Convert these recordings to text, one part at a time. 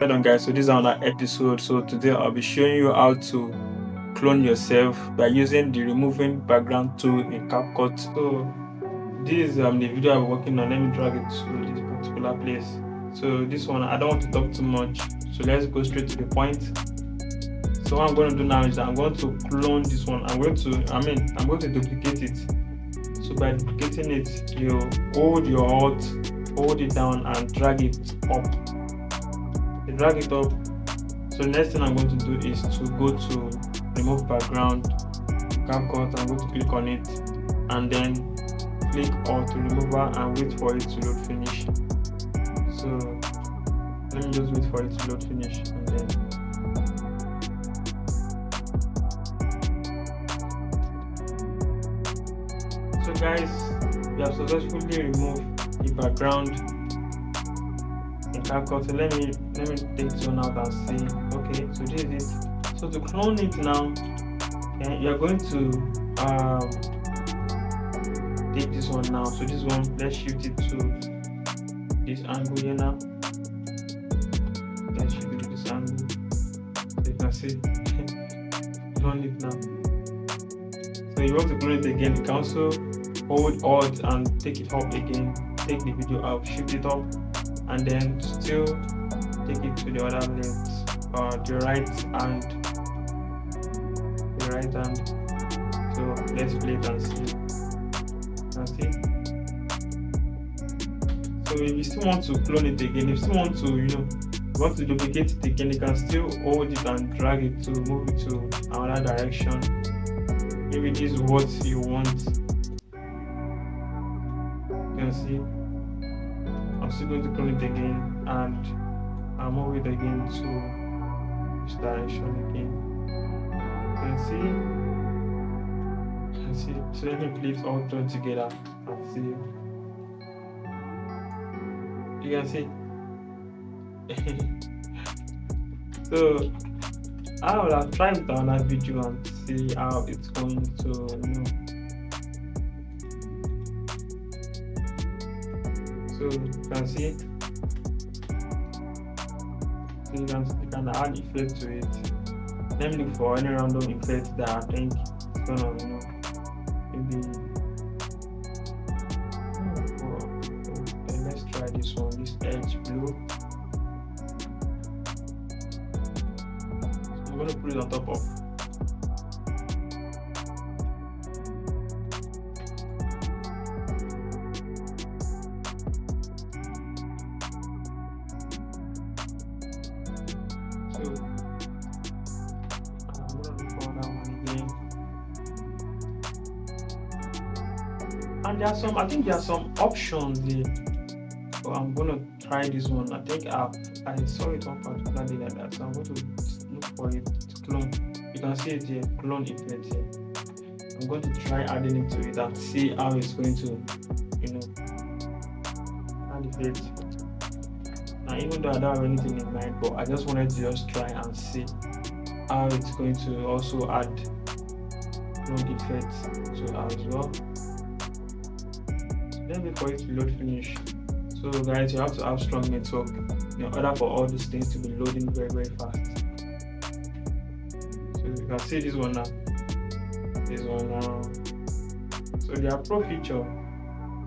Right on, guys, so this is another episode. So today I'll be showing you how to clone yourself by using the removing background tool in CapCut. So this is the video I'm working on. Let me drag it to this particular place. So this one, I don't want to talk too much, so let's go straight to the point. So what I'm going to do now is that I'm going to clone this one. I'm going to duplicate it. So by duplicating it, you hold your Alt, hold it down and drag it up. You drag it up. So the next thing I'm going to do is to go to remove background, CapCut. I'm going to click on it and then click on to remover and wait for it to load finish. So let me just wait for it to load finish and then so guys, we have successfully removed the background in CapCut. So let me take this one out and see. Okay, so this is it. So to clone it now, you're going to take this one now. So this one, let's shift it to this angle here now. Let's shift it to this angle. So you can see clone it now. So you want to clone it again, you can also hold Alt and take it up again. Take the video out, shift it up, and then still take it to the other left, the right hand. So let's play it and see. So if you still want to clone it again, if you still want to duplicate it again, you can still hold it and drag it to move it to another direction. Maybe this is what you want. You can see I'm still going to clone it again and I'll move it again to this direction again. You can see. So let me play it all together and see. You can see. So I will have tried it on that video and see how it's going to So you can see. So you can add effect to it. Let me look for any random effect that I think is gonna maybe let's try this one, this edge blue. So I'm gonna put it on top of and I think there are some options there. So I'm gonna try this one. I think I saw it on particularly like that. So I'm going to look for it to clone. You can see it here, clone effect here. I'm going to try adding it to it and see how it's going to add effect. Now even though I don't have anything in mind, but I just wanted to just try and see how it's going to also add clone effect to as well. Then before it load finish. So guys, you have to have strong network in order for all these things to be loading very, very fast. So you can see this one now. So there are pro feature.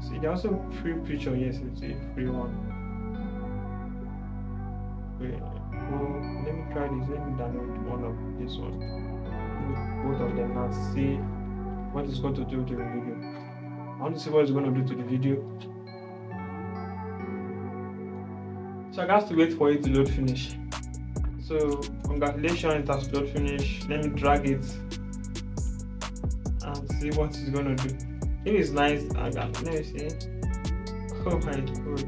See, there are also free feature. Yes, it's a free one. Okay. So let me try this. Let me download one of this one. Both of them now. See what it's going to do to the video. I want to see what it's going to do to the video. So I have to wait for it to load finish. So congratulations, it has load finish. Let me drag it and see what it's going to do. It is nice. Let me see. Oh my god.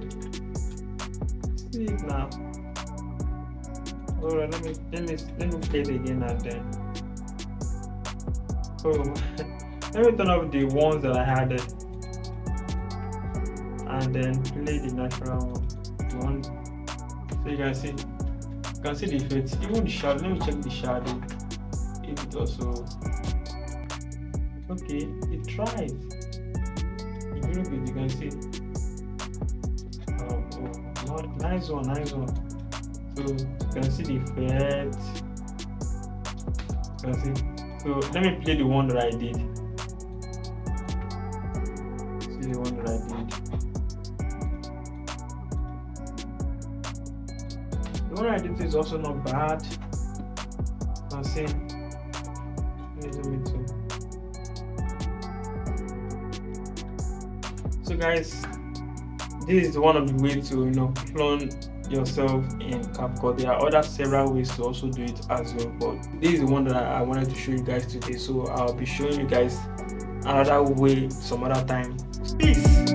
See it now. Alright, let me play it again and then. Oh, let me turn off the ones that I added and then play the natural one. So you can see the effects. Even the shadow. Let me check the shadow. If it also okay, it tries. If you look at it, you can see. Nice one. So you can see the effect. You can see. So let me play the one that I did. See the one that I did. The one I did is also not bad. You can see. So guys, this is one of the ways to clone yourself in CapCut. There are other several ways to also do it as well, but this is the one that I wanted to show you guys today. So I'll be showing you guys another way some other time. Peace.